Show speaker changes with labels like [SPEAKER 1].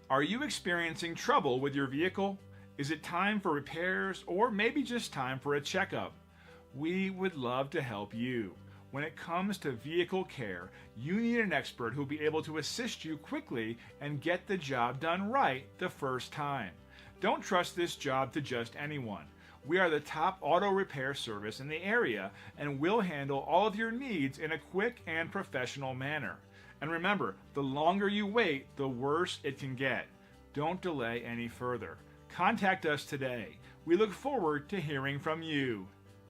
[SPEAKER 1] Are you experiencing trouble with your vehicle? Is it time for repairs or maybe just time for a checkup? We would love to help you. When it comes to vehicle care, you need an expert who will be able to assist you quickly and get the job done right the first time. Don't trust this job to just anyone. We are the top auto repair service in the area and will handle all of your needs in a quick and professional manner. And remember, the longer you wait, the worse it can get. Don't delay any further. Contact us today. We look forward to hearing from you.